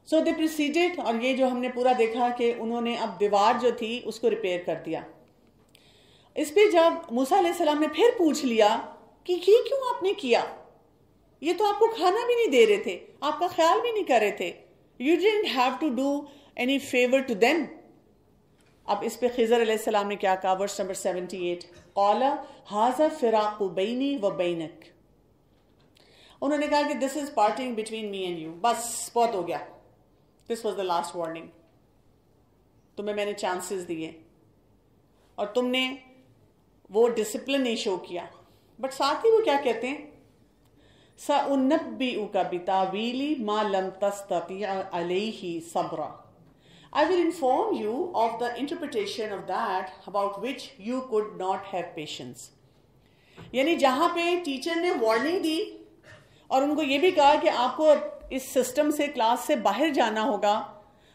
सो दे proceeded, और ये जो हमने पूरा देखा कि उन्होंने अब दीवार जो थी उसको रिपेयर कर दिया। इस पे जब मूसा अलैहिस्सलाम ने फिर पूछ लिया कि ये क्यों आपने किया, ये तो आपको खाना भी नहीं दे रहे थे, आपका ख्याल भी नहीं कर रहे थे, you didn't have to do any favour to them. अब इस पे खिजर अलैहिस्सलाम ने क्या कहा, वर्स नंबर 78, क़ाला हाज़ा फ़िराक़ु बैनी व बैनक। उन्होंने कहा कि this is parting between me and you, बस बहुत हो गया, this was the last warning. तुम्हें मैंने चांसेस दिए और तुमने वो डिसिप्लिन नहीं शो किया। बट साथ ही वो क्या कहते हैं, सउनब्बिउका बितावीली मा लम तस्तती अलैहि सब्रा, I will inform you of the interpretation of that about which you could not have patience। यानी जहां पे टीचर ने वार्निंग दी और उनको ये भी कहा कि आपको इस सिस्टम से, क्लास से बाहर जाना होगा,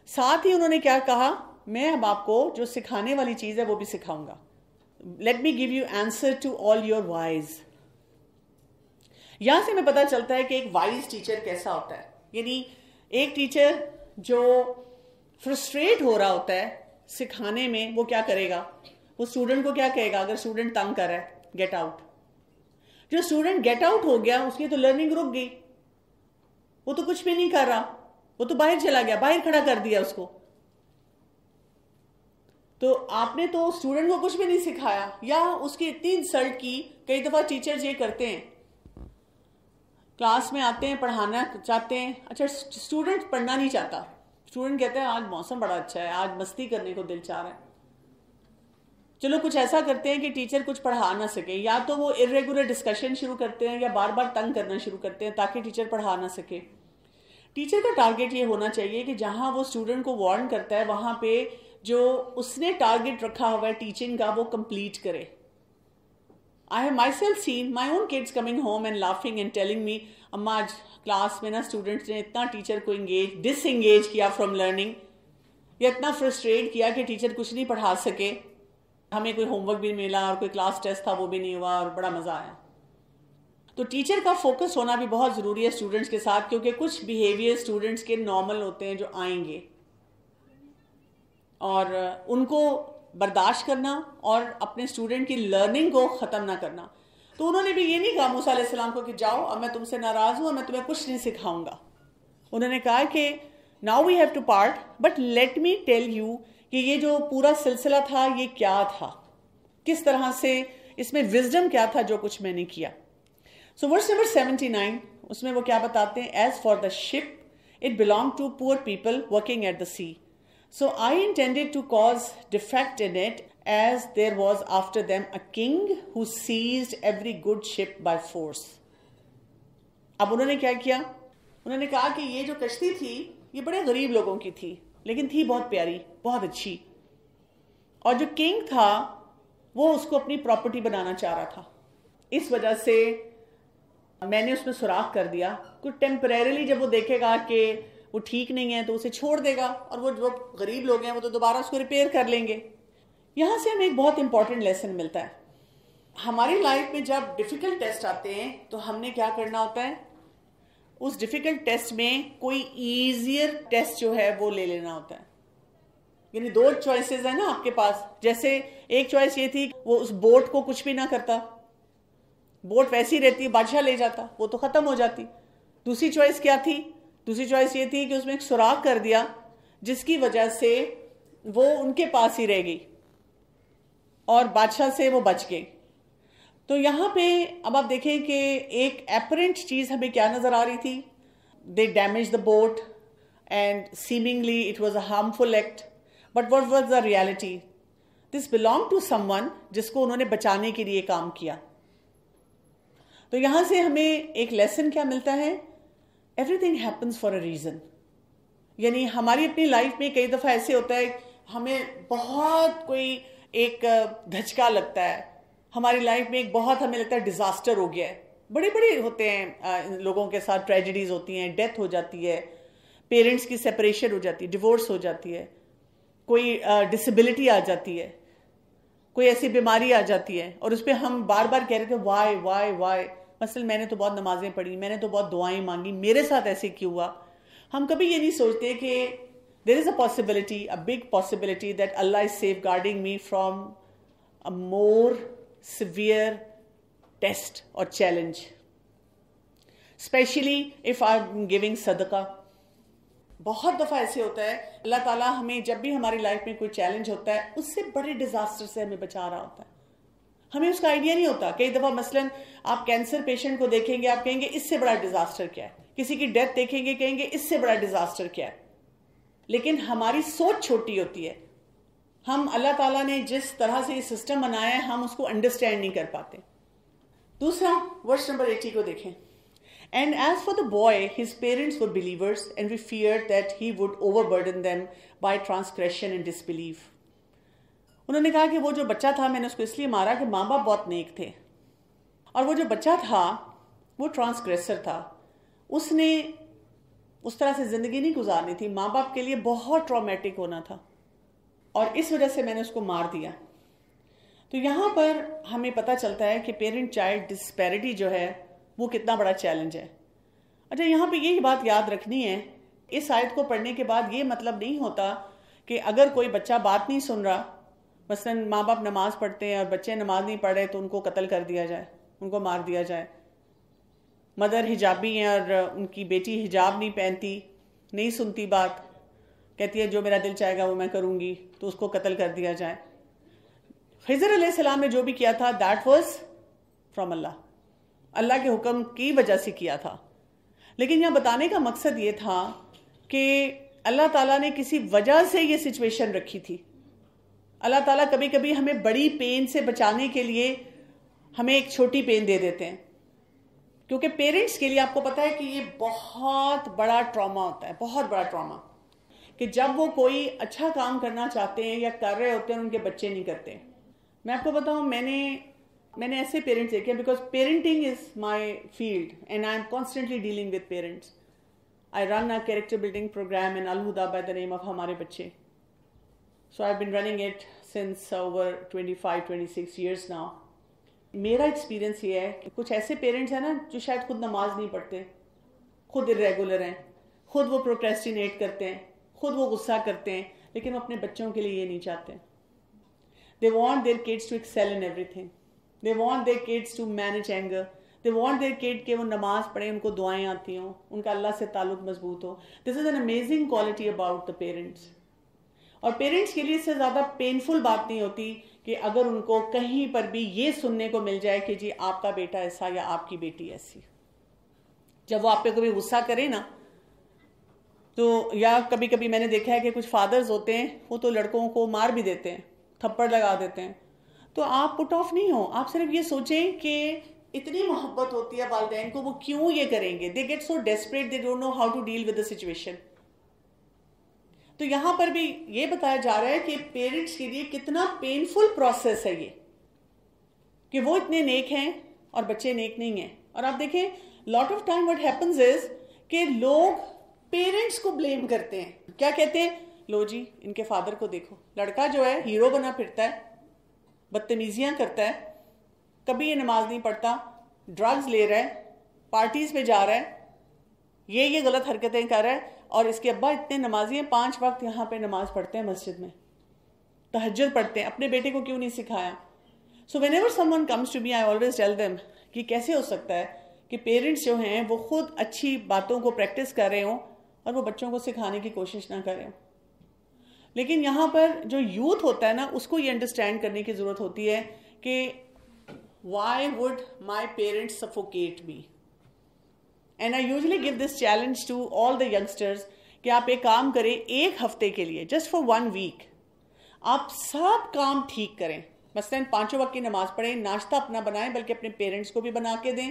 साथ ही उन्होंने क्या कहा, मैं अब आपको जो सिखाने वाली चीज है वो भी सिखाऊंगा। Let me give you answer to all your whys. यहां से हमें पता चलता है कि एक वाइज टीचर कैसा होता है। यानी एक टीचर जो फ्रस्ट्रेट हो रहा होता है सिखाने में, वो क्या करेगा, वो स्टूडेंट को क्या कहेगा, अगर स्टूडेंट तंग कर रहा है, गेट आउट। जो स्टूडेंट गेट आउट हो गया उसकी तो लर्निंग रुक गई, वो तो कुछ भी नहीं कर रहा, वो तो बाहर चला गया, बाहर खड़ा कर दिया उसको। तो आपने तो स्टूडेंट को कुछ भी नहीं सिखाया या उसकी इतनी इंसल्ट की। कई दफा टीचर्स ये करते हैं, क्लास में आते हैं, पढ़ाना चाहते हैं, अच्छा स्टूडेंट पढ़ना नहीं चाहता, स्टूडेंट कहते हैं आज मौसम बड़ा अच्छा है, आज मस्ती करने को दिल चाह रहा है, चलो कुछ ऐसा करते हैं कि टीचर कुछ पढ़ा ना सके, या तो वो इरेगुलर डिस्कशन शुरू करते हैं या बार बार तंग करना शुरू करते हैं ताकि टीचर पढ़ा ना सके। टीचर का टारगेट ये होना चाहिए कि जहां वो स्टूडेंट को वार्न करता है वहां पे जो उसने टारगेट रखा हुआ है टीचिंग का वो कंप्लीट करे। I have myself seen my own kids coming home and laughing and telling me, अम्मा आज क्लास में ना स्टूडेंट्स ने इतना टीचर को डिसएंगेज किया फ्रॉम लर्निंग, या इतना फ्रस्ट्रेट किया कि टीचर कुछ नहीं पढ़ा सके, हमें कोई होमवर्क भी मिला और कोई क्लास टेस्ट था वो भी नहीं हुआ और बड़ा मजा आया। तो टीचर का फोकस होना भी बहुत जरूरी है स्टूडेंट्स के साथ, क्योंकि कुछ बिहेवियर स्टूडेंट्स के नॉर्मल होते हैं जो आएंगे, और उनको बर्दाश्त करना और अपने स्टूडेंट की लर्निंग को ख़त्म ना करना। तो उन्होंने भी ये नहीं कहा मूसा अलैहिस्सलाम को कि जाओ अब मैं तुमसे नाराज़ हूँ, मैं तुम्हें कुछ नहीं सिखाऊंगा। उन्होंने कहा कि now we have to part, but let me tell you कि ये जो पूरा सिलसिला था ये क्या था, किस तरह से इसमें विजडम क्या था जो कुछ मैंने किया। सो वर्स नंबर 79 उसमें वो क्या बताते हैं, as for the ship it belong to poor people working at the sea, so I intended to cause defect in it, as there was after them a king who seized every good ship by force। अब उन्होंने क्या किया, उन्होंने कहा कि ये जो कश्ती थी ये बड़े गरीब लोगों की थी, लेकिन थी बहुत प्यारी, बहुत अच्छी, और जो किंग था वो उसको अपनी प्रॉपर्टी बनाना चाह रहा था, इस वजह से मैंने उसमें सुराख कर दिया। कुछ टेम्परेरीली जब वो देखेगा कि वो ठीक नहीं है तो उसे छोड़ देगा, और वो जो गरीब लोग हैं वो तो दोबारा उसको रिपेयर कर लेंगे। यहां से हमें एक बहुत इंपॉर्टेंट लेसन मिलता है। हमारी लाइफ में जब डिफिकल्ट टेस्ट आते हैं तो हमने क्या करना होता है, उस डिफिकल्ट टेस्ट में कोई ईजियर टेस्ट जो है वो ले लेना होता है। यानी दो चॉइसेस है ना आपके पास, जैसे एक चॉइस ये थी वो उस बोट को कुछ भी ना करता, बोट वैसी रहती, बादशाह ले जाता, वो तो खत्म हो जाती। दूसरी चॉइस क्या थी, दूसरी चॉइस ये थी कि उसमें एक सुराख कर दिया जिसकी वजह से वो उनके पास ही रह गई और बादशाह से वो बच गई। तो यहां पे अब आप देखें कि एक एपरेंट चीज हमें क्या नजर आ रही थी, they damage the boat and seemingly it was a harmful act, but what was the reality, this belong to someone जिसको उन्होंने बचाने के लिए काम किया। तो यहां से हमें एक लेसन क्या मिलता है, everything happens for a reason. यानी हमारी अपनी लाइफ में कई दफा ऐसे होता है, हमें बहुत कोई एक धचका लगता है, हमारी लाइफ में एक बहुत हमें लगता है डिजास्टर हो गया है, बड़े बड़े होते हैं लोगों के साथ ट्रेजेडीज होती हैं, डेथ हो जाती है, पेरेंट्स की सेपरेशन हो जाती है, डिवोर्स हो जाती है, कोई डिसेबिलिटी आ जाती है, कोई ऐसी बीमारी आ जाती है, और उस पर हम बार बार कह रहे थे वाई वाई वाई। मसलन मैंने तो बहुत नमाजें पढ़ी, मैंने तो बहुत दुआएं मांगी, मेरे साथ ऐसे क्यों हुआ। हम कभी ये नहीं सोचते कि there is a possibility, a big possibility that Allah is safeguarding me from a more severe test और challenge, especially if I am giving सदका। बहुत दफा ऐसे होता है अल्लाह ताला हमें जब भी हमारी लाइफ में कोई चैलेंज होता है उससे बड़े डिजास्टर से हमें बचा रहा होता है, हमें उसका आइडिया नहीं होता। कई दफा मसलन आप कैंसर पेशेंट को देखेंगे, आप कहेंगे इससे बड़ा डिजास्टर क्या है, किसी की डेथ देखेंगे कहेंगे इससे बड़ा डिजास्टर क्या है, लेकिन हमारी सोच छोटी होती है। हम अल्लाह ताला ने जिस तरह से ये सिस्टम बनाया है हम उसको अंडरस्टैंड नहीं कर पाते। दूसरा वर्स नंबर 80 को देखें। And as for the boy, his parents were believers, and we feared that he would overburden them by transgression and disbelief. उन्होंने कहा कि वो जो बच्चा था, मैंने उसको इसलिए मारा कि माँ बाप बहुत नेक थे, और वो जो बच्चा था वो ट्रांसग्रेसर था, उसने उस तरह से जिंदगी नहीं गुजारनी थी, माँ बाप के लिए बहुत ट्रॉमेटिक होना था, और इस वजह से मैंने उसको मार दिया। तो यहाँ पर हमें पता चलता है कि पेरेंट चाइल्ड डिस्पैरिटी जो है वो कितना बड़ा चैलेंज है। अच्छा, यहाँ पे यही बात याद रखनी है, इस आयत को पढ़ने के बाद ये मतलब नहीं होता कि अगर कोई बच्चा बात नहीं सुन रहा, मसलन माँ बाप नमाज पढ़ते हैं और बच्चे नमाज नहीं पढ़ रहे, तो उनको कत्ल कर दिया जाए, उनको मार दिया जाए। मदर हिजाबी हैं और उनकी बेटी हिजाब नहीं पहनती, नहीं सुनती बात, कहती है जो मेरा दिल चाहेगा वो मैं करूँगी, तो उसको कत्ल कर दिया जाए। खिज़र अलैहिस्सलाम ने जो भी किया था दैट वाज फ्रॉम अल्लाह, अल्लाह के हुक्म की वजह से किया था। लेकिन यहाँ बताने का मकसद ये था कि अल्लाह ताला ने किसी वजह से ये सिचुएशन रखी थी। अल्लाह ताला कभी कभी हमें बड़ी पेन से बचाने के लिए हमें एक छोटी पेन दे देते हैं, क्योंकि पेरेंट्स के लिए आपको पता है कि ये बहुत बड़ा ट्रॉमा होता है, बहुत बड़ा ट्रॉमा, कि जब वो कोई अच्छा काम करना चाहते हैं या कर रहे होते हैं उनके बच्चे नहीं करते। मैं आपको बताऊं, मैंने ऐसे पेरेंट्स देखे, because parenting is my field and I am constantly dealing with parents. I run a character building program in Al Huda by the name of हमारे बच्चे। So I have been running it since over 25-26 years now. मेरा experience ये है कि कुछ ऐसे parents हैं ना जो शायद खुद नमाज नहीं पढ़ते, खुद इरेगुलर हैं, खुद वो प्रोक्रेस्टिनेट करते हैं, खुद वो गुस्सा करते हैं, लेकिन वो अपने बच्चों के लिए ये नहीं चाहते। They want their kids to excel in everything. They want their kids to manage anger. They want their kid कि वो नमाज पढ़े, उनको दुआएं आती हों, उनका अल्लाह से ताल्लुक मजबूत हो। This is an amazing quality about the parents. और पेरेंट्स के लिए इससे ज़्यादा पेनफुल बात नहीं होती कि अगर उनको कहीं पर भी ये सुनने को मिल जाए कि जी आपका बेटा ऐसा या आपकी बेटी ऐसी। जब वो आप पे कभी गुस्सा करे ना, तो या कभी कभी मैंने देखा है कि कुछ फादर्स होते हैं वो तो लड़कों को मार भी देते हैं, थप्पड़ लगा देते हैं। तो आप पुट ऑफ नहीं हो, आप सिर्फ ये सोचें कि इतनी मोहब्बत होती है वालिदैन को, वो क्यों ये करेंगे। They get so desperate, they don't know how to deal with the situation. तो यहां पर भी ये बताया जा रहा है कि पेरेंट्स के लिए कितना पेनफुल प्रोसेस है ये, कि वो इतने नेक हैं और बच्चे नेक नहीं हैं। और आप देखें lot of time what happens is कि लोग पेरेंट्स को ब्लेम करते हैं। क्या कहते हैं, लो जी इनके फादर को देखो, लड़का जो है हीरो बना फिरता है, बदतमीजियां करता है, कभी ये नमाज नहीं पढ़ता, ड्रग्स ले रहा है, पार्टीज पे जा रहा है, ये गलत हरकतें कर रहा है, और इसके अब्बा इतने नमाजी हैं, 5 वक्त यहाँ पे नमाज पढ़ते हैं, मस्जिद में तहज्जुद पढ़ते हैं। अपने बेटे को क्यों नहीं सिखाया। So whenever someone comes to me I always tell them कि कैसे हो सकता है कि पेरेंट्स जो हैं वो खुद अच्छी बातों को प्रैक्टिस कर रहे हों और वो बच्चों को सिखाने की कोशिश ना करें। लेकिन यहाँ पर जो यूथ होता है ना, उसको ये अंडरस्टैंड करने की जरूरत होती है कि why would my parents suffocate me. And I usually give this challenge to all the youngsters कि आप एक काम करें, 1 हफ्ते के लिए, जस्ट फॉर 1 वीक आप सब काम ठीक करें। मसलन 5 वक्त की नमाज पढ़ें, नाश्ता अपना बनाएं, बल्कि अपने पेरेंट्स को भी बना के दें,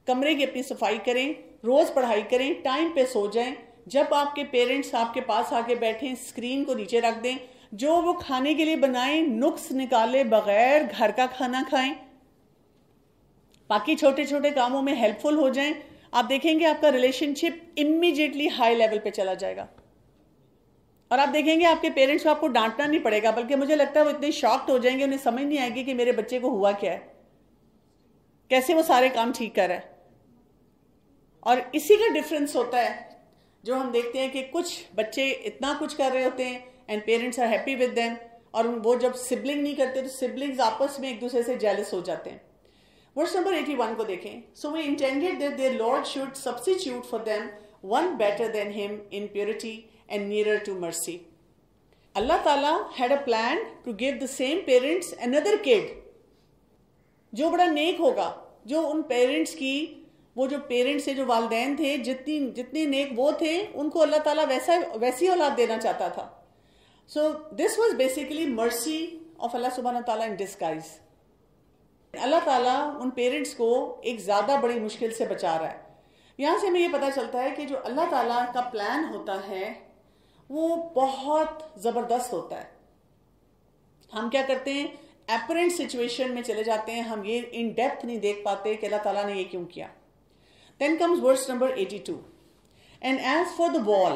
कमरे की अपनी सफाई करें, रोज पढ़ाई करें, टाइम पे सो जाएं। जब आपके पेरेंट्स आपके पास आके बैठें, स्क्रीन को नीचे रख दें, जो वो खाने के लिए बनाएं नुक्स निकाले बगैर घर का खाना खाएं, बाकी छोटे छोटे कामों में हेल्पफुल हो जाएं। आप देखेंगे आपका रिलेशनशिप इमीडिएटली हाई लेवल पे चला जाएगा, और आप देखेंगे आपके पेरेंट्स को आपको डांटना नहीं पड़ेगा, बल्कि मुझे लगता है वो इतने शॉक्ड हो जाएंगे, उन्हें समझ नहीं आएगी कि मेरे बच्चे को हुआ क्या है, कैसे वो सारे काम ठीक कर रहा है। और इसी का डिफरेंस होता है जो हम देखते हैं कि कुछ बच्चे इतना कुछ कर रहे होते हैं and parents are happy with them, और वो जब सिबलिंग नहीं करते तो सिबलिंग्स आपस में एक दूसरे से जेलस हो जाते हैं। वर्स नंबर 81 को देखें। So we intended that their lord should substitute for them one better than him in purity and nearer to mercy. Allah ताला had a plan to give the same parents another kid जो बड़ा नेक होगा, जो उन parents की, वो जो parents से जो वालिदैन थे, जितने नेक वो थे, उनको अल्लाह ताला वैसी औलाद देना चाहता था। So this was basically mercy of Allah सुब्हानहू ताला इन डिस्गाइज। अल्लाह ताला उन पेरेंट्स को एक ज्यादा बड़ी मुश्किल से बचा रहा है। यहां से हमें ये पता चलता है कि जो अल्लाह ताला का प्लान होता है वो बहुत जबरदस्त होता है। हम क्या करते हैं, एपरेंट सिचुएशन में चले जाते हैं, हम ये इन डेप्थ नहीं देख पाते कि अल्लाह ताला ने ये क्यों किया। Then comes verse number 82. And as for the wall,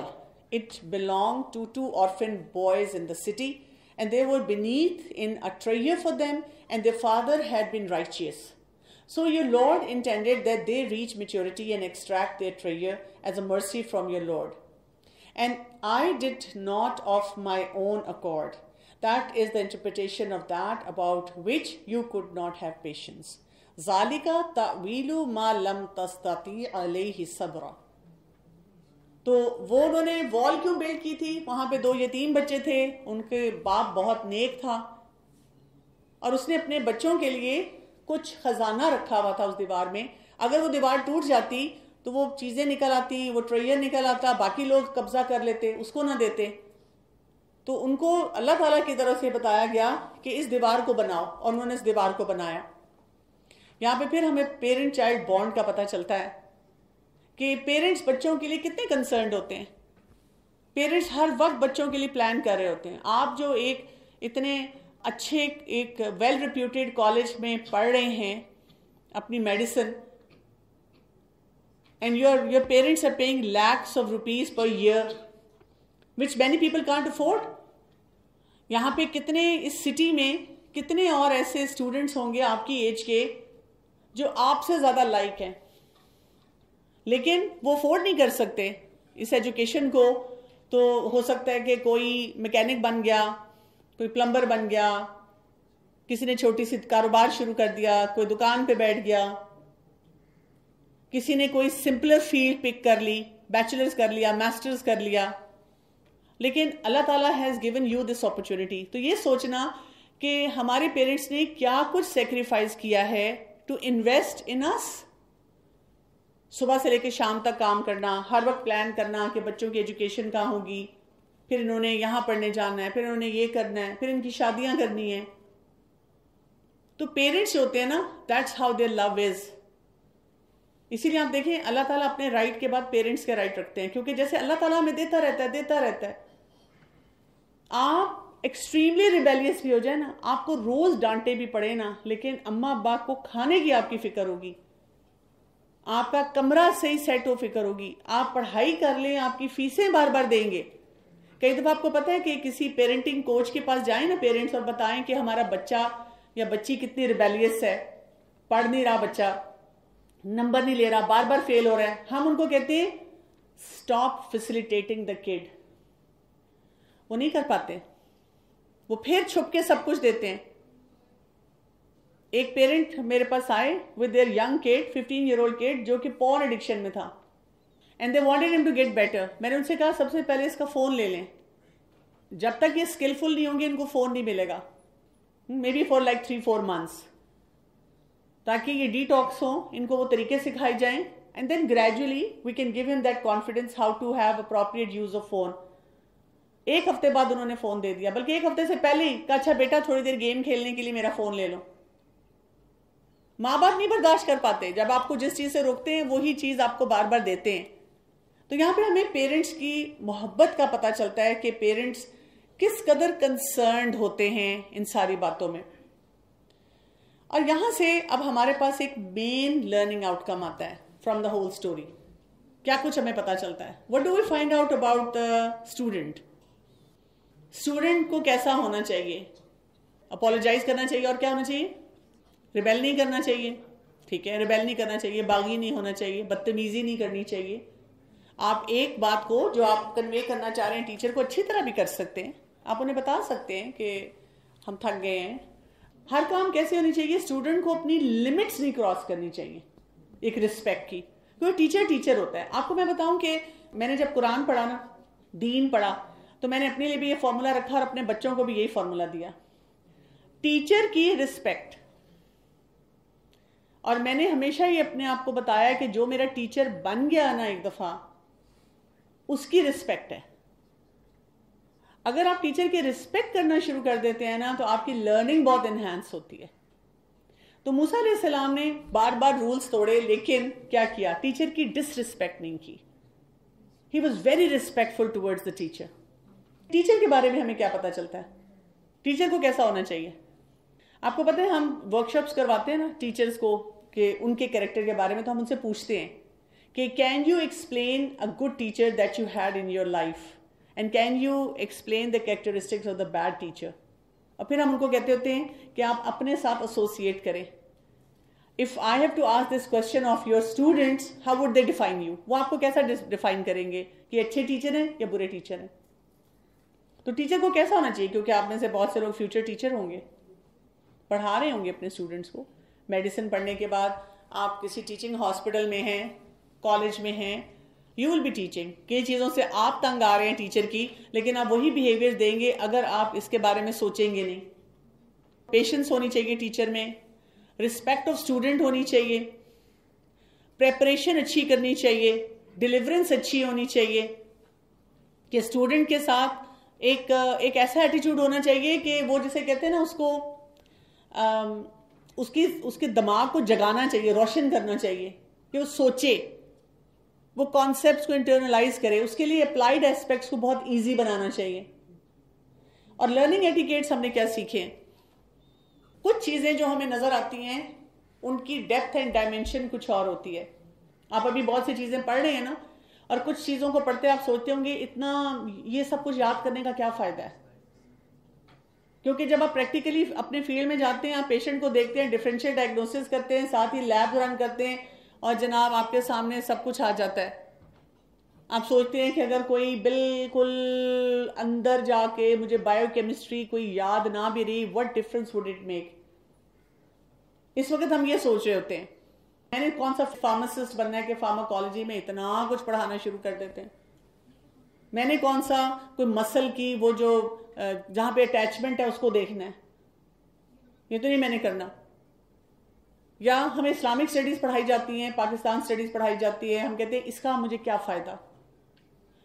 it belonged to 2 orphan boys in the city, and they were beneath in a treasure for them, and their father had been righteous. So your Lord intended that they reach maturity and extract their treasure as a mercy from your Lord. And I did not of my own accord. That is the interpretation of that about which you could not have patience. ज़ालिका तावीलु मा lump तस्तती अलैहि सब्रा। तो वो उन्होंने wall क्यों build की थी? वहां पे 2 यतीम बच्चे थे, उनके बाप बहुत नेक था और उसने अपने बच्चों के लिए कुछ खजाना रखा हुआ था उस दीवार में। अगर वो दीवार टूट जाती तो वो चीजें निकल आती, वो ट्रेजर निकल आता, बाकी लोग कब्जा कर लेते, उसको ना देते। तो उनको अल्लाह ताला की तरफ से बताया गया कि इस दीवार को बनाओ, और उन्होंने इस दीवार को बनाया। यहां पे फिर हमें पेरेंट चाइल्ड बॉन्ड का पता चलता है कि पेरेंट्स बच्चों के लिए कितने कंसर्न्ड होते हैं। पेरेंट्स हर वक्त बच्चों के लिए प्लान कर रहे होते हैं। आप जो एक इतने अच्छे एक वेल रिप्यूटेड कॉलेज में पढ़ रहे हैं अपनी medicine, and your parents are paying lakhs of rupees per year which many people can't afford। यहां पे कितने इस सिटी में कितने और ऐसे स्टूडेंट्स होंगे आपकी एज के जो आपसे ज्यादा लाइक हैं, लेकिन वो अफोर्ड नहीं कर सकते इस एजुकेशन को। तो हो सकता है कि कोई मैकेनिक बन गया, कोई प्लम्बर बन गया, किसी ने छोटी सी कारोबार शुरू कर दिया, कोई दुकान पे बैठ गया, किसी ने कोई सिंपलर फील्ड पिक कर ली, बैचलर्स कर लिया, मास्टर्स कर लिया। लेकिन अल्लाह ताला has given you this opportunity. तो ये सोचना कि हमारे पेरेंट्स ने क्या कुछ सेक्रीफाइस किया है टू इन्वेस्ट इन अस। सुबह से लेकर शाम तक काम करना, हर वक्त प्लान करना कि बच्चों की एजुकेशन कहाँ होगी, फिर इन्होंने यहां पढ़ने जाना है, फिर इन्होंने ये करना है, फिर इनकी शादियां करनी है। तो पेरेंट्स होते हैं ना, that's how their love is. इसीलिए आप देखें अल्लाह ताला अपने राइट के बाद पेरेंट्स के राइट रखते हैं, क्योंकि जैसे अल्लाह ताला हमें देता रहता है। आप एक्सट्रीमली रिबेलियस भी हो जाए ना, आपको रोज डांटे भी पड़े ना, लेकिन अम्मा अब्बा को खाने की आपकी फिक्र होगी, आपका कमरा सही सेट हो फिक्र होगी, आप पढ़ाई कर लें, आपकी फीसें बार बार देंगे। कई दफा आपको पता है कि किसी पेरेंटिंग कोच के पास जाए ना पेरेंट्स और बताएं कि हमारा बच्चा या बच्ची कितनी रिबेलियस है, पढ़ नहीं रहा बच्चा, नंबर नहीं ले रहा, बार बार फेल हो रहा है, हम उनको कहते हैं स्टॉप फैसिलिटेटिंग द किड। वो नहीं कर पाते, वो फिर छुप के सब कुछ देते हैं। एक पेरेंट मेरे पास आए with their young kid, 15-year-old kid, जो कि पॉर्न एडिक्शन में था, and they wanted him to get better. मैंने उनसे कहा सबसे पहले इसका फोन ले लें, जब तक ये स्किलफुल नहीं होंगे इनको फोन नहीं मिलेगा, may be for like 3-4 months, ताकि ये डिटॉक्स हो, इनको वो तरीके सिखाए जाएं, and then gradually we can give him that confidence how to have appropriate use of phone. 1 हफ्ते बाद उन्होंने फोन दे दिया, बल्कि 1 हफ्ते से पहले ही कहा अच्छा बेटा थोड़ी देर गेम खेलने के लिए मेरा फोन ले लो। माँ बाप नहीं बर्दाश्त कर पाते, जब आपको जिस चीज से रोकते हैं वही चीज आपको बार बार देते हैं। तो यहाँ पे हमें पेरेंट्स की मोहब्बत का पता चलता है कि पेरेंट्स किस कदर कंसर्न्ड होते हैं इन सारी बातों में। और यहां से अब हमारे पास एक मेन लर्निंग आउटकम आता है फ्रॉम द होल स्टोरी। क्या कुछ हमें पता चलता है? What do we find out about the student? Student को कैसा होना चाहिए? अपोलोजाइज करना चाहिए, और क्या होना चाहिए? रिबेल नहीं करना चाहिए, ठीक है, रिबेल नहीं करना चाहिए, बागी नहीं होना चाहिए, बदतमीजी नहीं करनी चाहिए। आप एक बात को जो आप कन्वे करना चाह रहे हैं टीचर को अच्छी तरह भी कर सकते हैं। आप उन्हें बता सकते हैं कि हम थक गए हैं। हर काम कैसे होनी चाहिए, स्टूडेंट को अपनी लिमिट्स नहीं क्रॉस करनी चाहिए, एक रिस्पेक्ट की, क्योंकि टीचर टीचर होता है। आपको मैं बताऊं कि मैंने जब कुरान पढ़ा ना, दीन पढ़ा, तो मैंने अपने लिए भी ये फॉर्मूला रखा और अपने बच्चों को भी यही फॉर्मूला दिया, टीचर की रिस्पेक्ट। और मैंने हमेशा ही अपने आप को बताया कि जो मेरा टीचर बन गया ना एक दफा, उसकी रिस्पेक्ट है। अगर आप टीचर की रिस्पेक्ट करना शुरू कर देते हैं ना, तो आपकी लर्निंग बहुत एनहांस होती है। तो मूसा अलैहिस्सलाम ने बार बार रूल्स तोड़े, लेकिन क्या किया, टीचर की डिसरिस्पेक्ट नहीं की। He was very respectful towards the teacher. Teacher के बारे में हमें क्या पता चलता है, टीचर को कैसा होना चाहिए। आपको पता है हम वर्कशॉप्स करवाते हैं ना टीचर्स को, कि उनके कैरेक्टर के बारे में, तो हम उनसे पूछते हैं कि can you explain a good teacher that you had in your life, and can you explain the characteristics of the bad teacher. और फिर हम उनको कहते होते हैं कि आप अपने साथ एसोसिएट करें। If I have to ask this question of your students, how would they define you, वो आपको कैसा डिफाइन करेंगे कि अच्छे टीचर हैं या बुरे टीचर हैं। तो टीचर को कैसा होना चाहिए, क्योंकि आप में से बहुत से लोग फ्यूचर टीचर होंगे, पढ़ा रहे होंगे अपने स्टूडेंट्स को। मेडिसिन पढ़ने के बाद आप किसी टीचिंग हॉस्पिटल में हैं, कॉलेज में हैं, यू विल बी टीचिंग। कई चीज़ों से आप तंग आ रहे हैं टीचर की, लेकिन आप वही बिहेवियर देंगे अगर आप इसके बारे में सोचेंगे नहीं। पेशेंस होनी चाहिए टीचर में, रिस्पेक्ट ऑफ स्टूडेंट होनी चाहिए, प्रेपरेशन अच्छी करनी चाहिए, डिलीवरेंस अच्छी होनी चाहिए, कि स्टूडेंट के साथ एक ऐसा एटीट्यूड होना चाहिए कि वो जिसे कहते हैं ना, उसको उसके दिमाग को जगाना चाहिए, रोशन करना चाहिए, कि वो सोचे, वो कॉन्सेप्ट्स को इंटरनलाइज करे, उसके लिए अप्लाइड एस्पेक्ट्स को बहुत इजी बनाना चाहिए। और लर्निंग एटिकेट्स हमने क्या सीखे, कुछ चीजें जो हमें नजर आती हैं उनकी डेप्थ एंड डायमेंशन कुछ और होती है। आप अभी बहुत सी चीजें पढ़ रहे हैं ना, और कुछ चीजों को पढ़ते आप सोचते होंगे इतना ये सब कुछ याद करने का क्या फायदा है, क्योंकि जब आप प्रैक्टिकली अपने फील्ड में जाते हैं, आप पेशेंट को देखते हैं, डिफरेंशियल डायग्नोसिस करते हैं, साथ ही लैब रन करते हैं, और जनाब आपके सामने सब कुछ आ जाता है। आप सोचते हैं कि अगर कोई बिल्कुल अंदर जाके मुझे बायोकेमिस्ट्री कोई याद ना भी रही, what difference would it make. इस वक्त हम ये सोच रहे होते हैं मैंने कौन सा फार्मासिस्ट बनना है कि फार्माकोलॉजी में इतना कुछ पढ़ाना शुरू कर देते हैं। मैंने कौन सा कोई मसल की वो जो जहां पे अटैचमेंट है उसको देखना है, ये तो नहीं मैंने करना। या हमें इस्लामिक स्टडीज पढ़ाई जाती हैं, पाकिस्तान स्टडीज पढ़ाई जाती है, हम कहते हैं इसका मुझे क्या फायदा।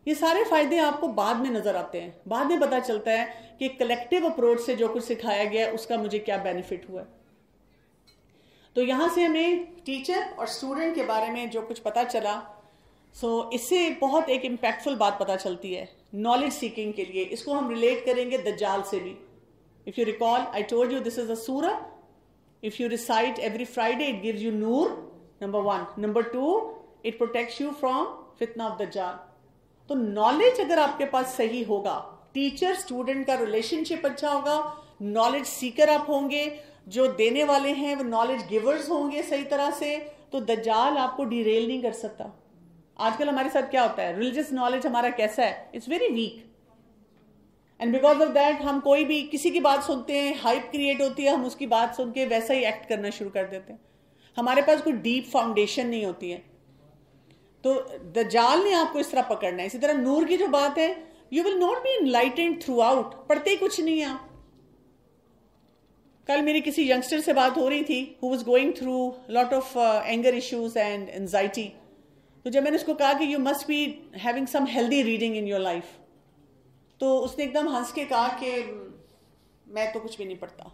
ये सारे फायदे आपको बाद में नजर आते हैं, बाद में पता चलता है कि कलेक्टिव अप्रोच से जो कुछ सिखाया गया है उसका मुझे क्या बेनिफिट हुआ है। तो यहां से हमें टीचर और स्टूडेंट के बारे में जो कुछ पता चला, इससे बहुत एक इम्पैक्टफुल बात पता चलती है नॉलेज सीकिंग के लिए। इसको हम रिलेट करेंगे दज्जाल से भी। If you recall, I told you this is a सूरा, if you recite every Friday it gives you नूर, number 1। Number 2, it protects you from फितना ऑफ दज्जाल। तो नॉलेज अगर आपके पास सही होगा, टीचर स्टूडेंट का रिलेशनशिप अच्छा होगा, नॉलेज सीकर आप होंगे, जो देने वाले हैं वो नॉलेज गिवर्स होंगे सही तरह से, तो दज्जाल आपको डिरेल नहीं कर सकता। आजकल हमारे साथ क्या होता है, रिलीजियस नॉलेज हमारा कैसा है, it's very weak, and because of that हम कोई भी किसी की बात सुनते हैं, हाइप क्रिएट होती है, हम उसकी बात सुन के वैसा ही एक्ट करना शुरू कर देते हैं। हमारे पास कोई डीप फाउंडेशन नहीं होती है। तो दज्जाल ने आपको इस तरह पकड़ना है। इसी तरह नूर की जो बात है, you will not be enlightened through out, पढ़ते ही कुछ नहीं है आप। कल मेरी किसी यंगस्टर से बात हो रही थी who was going through lot of anger issues and anxiety. तो जब मैंने उसको कहा कि you must be having some healthy reading in your life, तो उसने एकदम हंस के कहा कि मैं तो कुछ भी नहीं पढ़ता,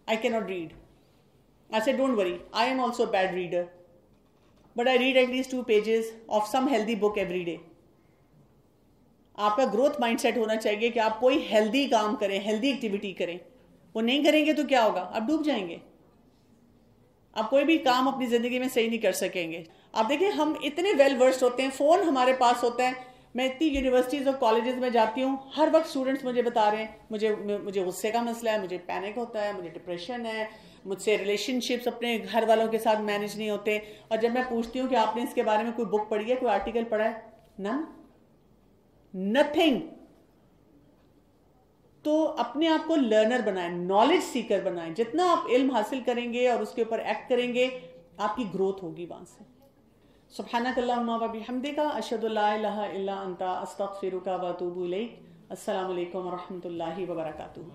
I can not read. I said don't worry, I am also bad reader, but I read at least 2 pages of some healthy book every day. आपका ग्रोथ माइंडसेट होना चाहिए कि आप कोई हेल्दी काम करें, हेल्दी एक्टिविटी करें। वो नहीं करेंगे तो क्या होगा, आप डूब जाएंगे। आप कोई भी काम अपनी जिंदगी में सही नहीं कर सकेंगे। आप देखिए हम इतने वेल वर्स्ड होते हैं, फोन हमारे पास होता है। मैं इतनी यूनिवर्सिटीज और कॉलेजेस में जाती हूँ, हर वक्त स्टूडेंट्स मुझे बता रहे हैं मुझे गुस्से का मसला है, मुझे पैनिक होता है, मुझे डिप्रेशन है, मुझसे रिलेशनशिप्स अपने घर वालों के साथ मैनेज नहीं होते। और जब मैं पूछती हूँ कि आपने इसके बारे में कोई बुक पढ़ी है, कोई आर्टिकल पढ़ा है, नन, नथिंग। तो अपने आप को लर्नर बनाएं, नॉलेज सीकर बनाएं। जितना आप इल्म हासिल करेंगे और उसके ऊपर एक्ट करेंगे, आपकी ग्रोथ होगी वहां से। सुब्हानक अल्लाहुम्मा व बिहम्दिका अशहदु ला इलाहा इल्ला अंता अस्तगफिरुका व अतूबु इलैक। अस्सलामु अलैकुम व रहमतुल्लाहि व बरकातुहू।